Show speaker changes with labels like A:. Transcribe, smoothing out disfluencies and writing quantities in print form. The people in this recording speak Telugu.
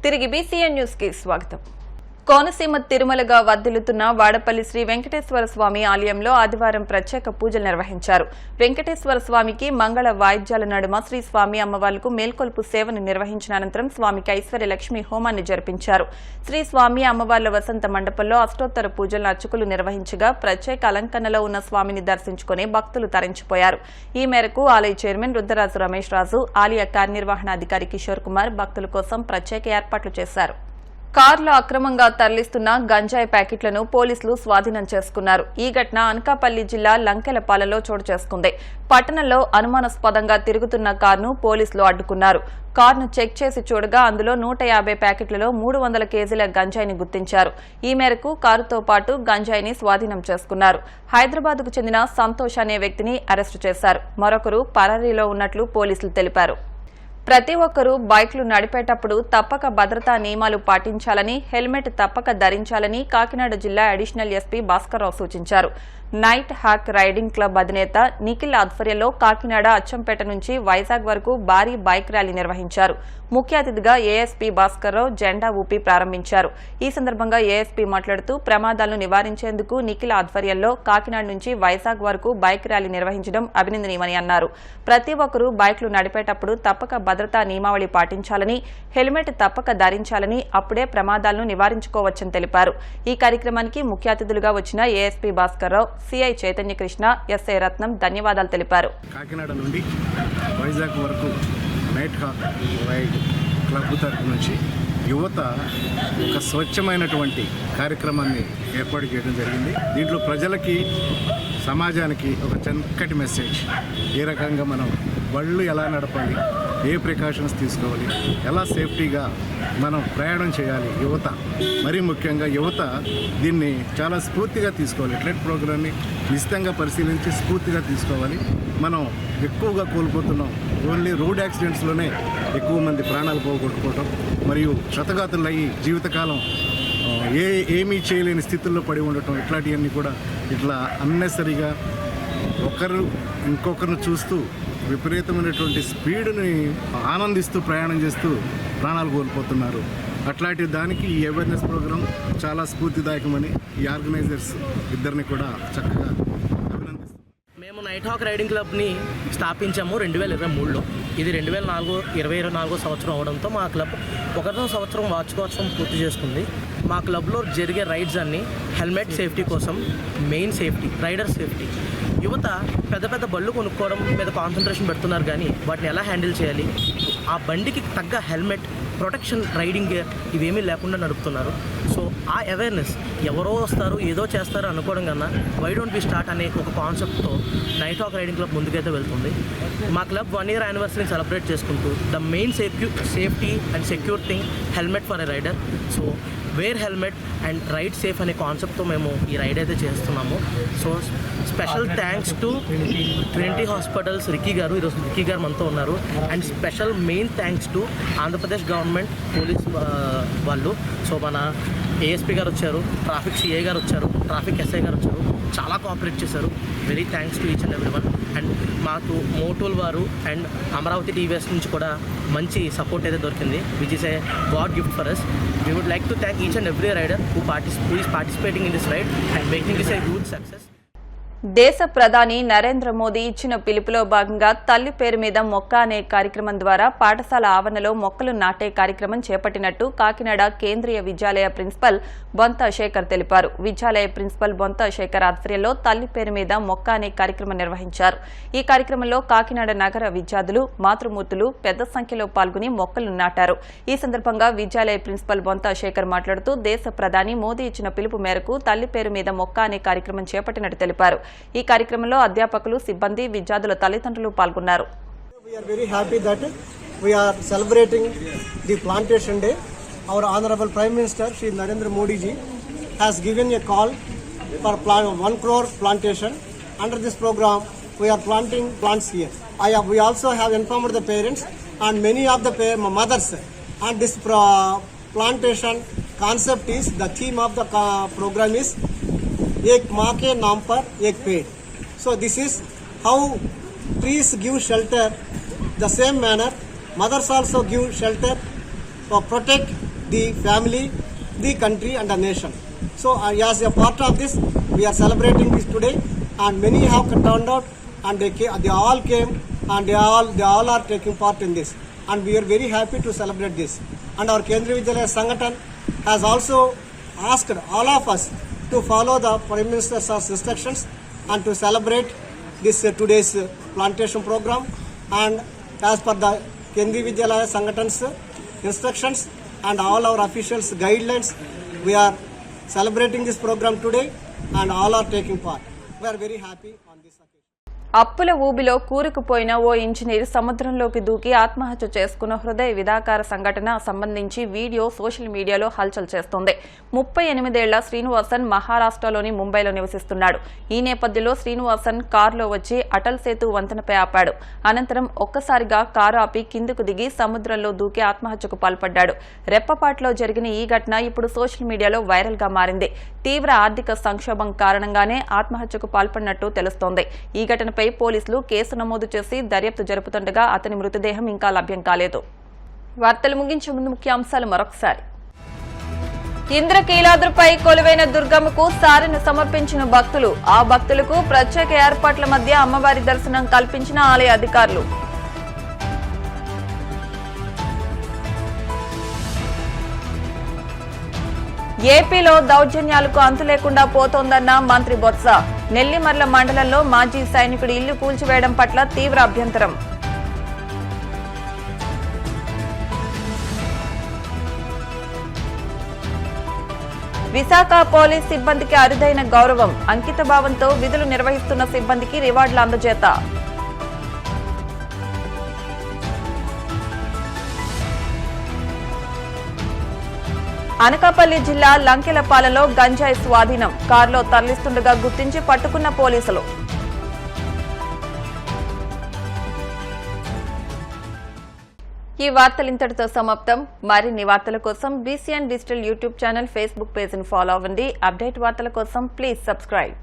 A: తిరిగి బీసీఎన్ న్యూస్ కి స్వాగతం. కోనసీమ తిరుమలగా వర్ధిల్లుతున్న వాడపల్లి శ్రీ వెంకటేశ్వర స్వామి ఆలయంలో ఆదివారం ప్రత్యేక పూజలు నిర్వహించారు. వెంకటేశ్వర స్వామికి మంగళ వాయిద్యాల నడుమ శ్రీ స్వామి అమ్మవార్లకు మేల్కొల్పు సేవను నిర్వహించిన అనంతరం స్వామికి ఐశ్వర్య లక్ష్మి హోమాన్ని జరిపించారు. శ్రీ స్వామి అమ్మవార్ల వసంత మండపంలో అష్టోత్తర పూజలను అర్చకులు నిర్వహించగా ప్రత్యేక అలంకరణలో ఉన్న స్వామిని దర్శించుకుని భక్తులు తరించిపోయారు. ఈ మేరకు ఆలయ చైర్మన్ రుద్రరాజు రమేష్ రాజు, ఆలయ కార్యనిర్వహణాధికారి కిషోర్ కుమార్ భక్తుల కోసం ప్రత్యేక ఏర్పాట్లు చేశారు. కార్లో అక్రమంగా తరలిస్తున్న గంజాయి ప్యాకెట్లను పోలీసులు స్వాధీనం చేసుకున్నారు. ఈ ఘటన అనకాపల్లి జిల్లా లంకెలపాలెంలో చోటు చేసుకుంది. పట్టణంలో అనుమానాస్పదంగా తిరుగుతున్న కారును పోలీసులు అడ్డుకున్నారు. కారును చెక్ చేసి చూడగా అందులో 150 ప్యాకెట్లలో 300 కేజీల గంజాయిని గుర్తించారు. ఈ మేరకు కారుతో పాటు గంజాయిని స్వాధీనం చేసుకున్నారు. హైదరాబాద్కు చెందిన సంతోష్ అనే వ్యక్తిని అరెస్టు చేశారు. మరొకరు పరారీలో ఉన్నట్లు పోలీసులు తెలిపారు. ప్రతి ఒక్కరూ బైక్లు నడిపేటప్పుడు తప్పక భద్రతా నియమాలు పాటించాలని, హెల్మెట్ తప్పక ధరించాలని కాకినాడ జిల్లా అడిషనల్ ఎస్పీ భాస్కర్రావు సూచించారు. నైట్ హాక్ రైడింగ్ క్లబ్ అధినేత నిఖిల్ ఆధ్వర్యంలో కాకినాడ అచ్చంపేట నుంచి వైజాగ్ వరకు భారీ బైక్ ర్యాలీ నిర్వహించారు. ముఖ్య అతిథిగా ఏఎస్పీ భాస్కర్రావు జెండా ఊపి ప్రారంభించారు. ఈ సందర్భంగా ఏఎస్పీ మాట్లాడుతూ ప్రమాదాలను నివారించేందుకు నిఖిల్ ఆధ్వర్యంలో కాకినాడ నుంచి వైజాగ్ వరకు బైక్ ర్యాలీ నిర్వహించడం అభినందనీయమని అన్నారు. ప్రతి ఒక్కరూ బైక్లు నడిపేటప్పుడు తప్పక భద్రతా నియమావళి పాటించాలని, హెల్మెట్ తప్పక ధరించాలని, అప్పుడే ప్రమాదాలను నివారించుకోవచ్చని తెలిపారు. ఈ కార్యక్రమానికి ముఖ్య అతిథులుగా వచ్చిన ASP Bhaskar Rao, CI Chaitanya Krishna, SI Ratnam ధన్యవాదాలు తెలిపారు.
B: కాకినాడ నుండి వైజాగ్ వరకు నైట్ హాక్ రైడ్ క్లబ్ తరఫు నుంచి యువత ఒక స్వచ్ఛమైనటువంటి కార్యక్రమాన్ని ఏర్పాటు చేయడం జరిగింది. దీంట్లో ప్రజలకి, సమాజానికి ఒక చక్కటి మెసేజ్, ఏ రకంగా మనం బళ్ళు ఎలా నడపాలి, ఏ ప్రికాషన్స్ తీసుకోవాలి, ఎలా సేఫ్టీగా మనం ప్రయాణం చేయాలి. యువత, మరీ ముఖ్యంగా యువత దీన్ని చాలా స్ఫూర్తిగా తీసుకోవాలి. ట్రెడ్ ప్రోగ్రామ్ని నిశ్చితంగా పరిశీలించి స్ఫూర్తిగా తీసుకోవాలి. మనం ఎక్కువగా కోల్పోతున్నాం. ఓన్లీ రోడ్ యాక్సిడెంట్స్లోనే ఎక్కువ మంది ప్రాణాలు పోగొట్టుకోవటం మరియు క్షతగాతులయ్యి జీవితకాలం ఏమీ చేయలేని స్థితుల్లో పడి ఉండటం, ఇట్లాంటివన్నీ కూడా ఇట్లా అన్నెసరిగా ఒకరు ఇంకొకరిని చూస్తూ విపరీతమైనటువంటి స్పీడ్ని ఆనందిస్తూ ప్రయాణం చేస్తూ ప్రాణాలు కోల్పోతున్నారు. అట్లాంటి దానికి ఈ అవేర్నెస్ ప్రోగ్రాం చాలా స్ఫూర్తిదాయకమని ఈ ఆర్గనైజర్స్ ఇద్దరిని కూడా చక్కగా అభినందిస్తున్నాం.
C: మేము నైట్ హాక్ రైడింగ్ క్లబ్ని స్థాపించాము 2023లో. ఇది 2024 సంవత్సరం అవడంతో మా క్లబ్ 1వ సంవత్సరం వార్షికోత్సవం పూర్తి చేసుకుంది. మా క్లబ్లో జరిగే రైడ్స్ అన్నీ హెల్మెట్ సేఫ్టీ కోసం, మెయిన్ సేఫ్టీ, రైడర్ సేఫ్టీ. యువత పెద్ద పెద్ద బళ్ళు కొనుక్కోవడం మీద కాన్సన్ట్రేషన్ పెడుతున్నారు, కానీ వాటిని ఎలా హ్యాండిల్ చేయాలి, ఆ బండికి తగ్గ హెల్మెట్, ప్రొటెక్షన్, రైడింగ్ గేర్ ఇవేమీ లేకుండా నడుపుతున్నారు. సో ఆ అవేర్నెస్, ఎవరో వస్తారు ఏదో చేస్తారు అనుకోవడం కన్నా వై డోంట్ బి స్టార్ట్ అనే ఒక కాన్సెప్ట్తో నైట్ హాక్ రైడింగ్ క్లబ్ ముందుకైతే వెళ్తుంది. మా క్లబ్ 1 year యానివర్సరీని సెలబ్రేట్ చేసుకుంటూ the main safety and secure thing helmet for a rider. So wear helmet and ride safe అనే కాన్సెప్ట్తో మేము ఈ రైడ్ అయితే చేస్తున్నాము. So special thanks to Trinity hospitals Ricky గారు, ఈరోజు రిక్కీ గారు మనతో ఉన్నారు. And special main thanks to Andhra Pradesh government police వాళ్ళు. సో మన ఏఎస్పీ గారు వచ్చారు, ట్రాఫిక్ సిఐ గారు వచ్చారు, ట్రాఫిక్ ఎస్ఐ గారు వచ్చారు, చాలా కోఆపరేట్ చేశారు. Very thanks to each and every one. And మాకు మోటోల్ వారు అండ్ అమరావతి టీవీఎస్ నుంచి కూడా మంచి సపోర్ట్ అయితే దొరికింది, which is a God gift for us. We would like to thank each and every rider who is participating in this ride and making this a huge success.
A: దేశ ప్రధాని నరేంద్ర మోదీ ఇచ్చిన పిలుపులో భాగంగా తల్లి పేరు మీద మొక్క అనే కార్యక్రమం ద్వారా పాఠశాల ఆవరణలో మొక్కలు నాటే కార్యక్రమం చేపట్టినట్టు కాకినాడ కేంద్రీయ విద్యాలయ ప్రిన్సిపల్ బొంత శేఖర్ తెలిపారు. విద్యాలయ ప్రిన్సిపల్ బొంత శేఖర్ ఆధ్వర్యంలో తల్లి పేరు మీద మొక్క అనే కార్యక్రమం నిర్వహించారు. ఈ కార్యక్రమంలో కాకినాడ నగర విద్యార్థులు, మాతృమూర్తులు పెద్ద సంఖ్యలో పాల్గొని మొక్కలు నాటారు. ఈ సందర్భంగా విద్యాలయ ప్రిన్సిపల్ బొంత శేఖర్ మాట్లాడుతూ దేశ ప్రధాని మోదీ ఇచ్చిన పిలుపు మేరకు తల్లి పేరు మీద మొక్క అనే కార్యక్రమం చేపట్టినట్టు తెలిపారు. ఈ కార్యక్రమంలో అధ్యాపకులు, సిబ్బంది, విద్యార్థుల తల్లిదండ్రులు పాల్గొన్నారు.
D: We are very happy that we are celebrating the plantation day. Our honorable Prime Minister Shri Narendra Modi ji has given a call for 1 crore plantation. Under this program, we are planting plants here. We also have informed the parents and many of the mothers. And this plantation concept is, the theme of the program is एक माँ के नाम पर एक पेड़. So this is how trees give shelter. The same manner, mothers also give shelter, protect the family, the country and the nation. So as a part of this, we are celebrating this today, and many have turned out, and they all came, and they all are taking part in this, and we are very happy to celebrate this. And our Kendriya Vidyalaya Sangathan has also asked all of us to follow the Prime Minister's instructions and to celebrate this today's plantation program. And as per the Kendriya Vidyalaya Sangathan's instructions and all our officials' guidelines, we are celebrating this program today, and all are taking part. We are very happy on this occasion.
A: అప్పుల ఊబిలో కూరుకుపోయిన ఓ ఇంజనీర్ సముద్రంలోకి దూకి ఆత్మహత్య చేసుకున్న హృదయ విదాకార సంఘటన సంబంధించి వీడియో సోషల్ మీడియాలో హల్చల్ చేస్తోంది. 38 ఏళ్ల శ్రీనివాసన్ మహారాష్ట్రలోని ముంబైలో నివసిస్తున్నాడు. ఈ నేపథ్యంలో శ్రీనివాసన్ కారులో వచ్చి అటల్ సేతు వంతెనపై ఆపాడు. అనంతరం ఒక్కసారిగా కారు ఆపి కిందకు దిగి సముద్రంలో దూకి ఆత్మహత్యకు పాల్పడ్డాడు. రెప్పపాటులో జరిగిన ఈ ఘటన ఇప్పుడు సోషల్ మీడియాలో వైరల్ గా మారింది. తీవ్ర ఆర్థిక సంక్షోభం కారణంగానే ఆత్మహత్యకు పాల్పడినట్టు తెలుస్తోంది. ఈ ఘటన పోలీసులు కేసు నమోదు చేసి దర్యాప్తు జరుపుతుండగా అతని మృతదేహం ఇంకా లభ్యం కాలేదు. వార్తలు ముగించే ముందు ముఖ్యాంశాలు మరొకసారి. ఇంద్రకీలాద్రిపై కొలువైన దుర్గమ్మకు సారెను సమర్పించిన భక్తులు. ఆ భక్తులకు ప్రత్యేక ఏర్పాట్ల మధ్య అమ్మవారి దర్శనం కల్పించిన ఆలయ అధికారులు. ఏపీలో దౌర్జన్యాలకు అంతు లేకుండా పోతోందన్న మంత్రి బొత్స. నెల్లిమర్ల మండలంలో మాజీ సైనికుడి ఇల్లు కూల్చివేయడం పట్ల తీవ్ర అభ్యంతరం. విశాఖ పోలీస్ సిబ్బందికి అరుదైన గౌరవం. అంకితభావంతో విధులు నిర్వహిస్తున్న సిబ్బందికి రివార్డుల అందజేత. అనకాపల్లి జిల్లా లంకెలపాలలో గంజాయి స్వాధీనం. కారులో తరలిస్తుండగా గుర్తించి పట్టుకున్న పోలీసులు. ఈ వార్తలు ఇంతటితో సమాప్తం. మరిన్ని వార్తల కోసం BCN digital YouTube channel, Facebook page ని ఫాలో అవ్వండి. అప్డేట్ వార్తల కోసం ప్లీజ్ సబ్స్క్రైబ్.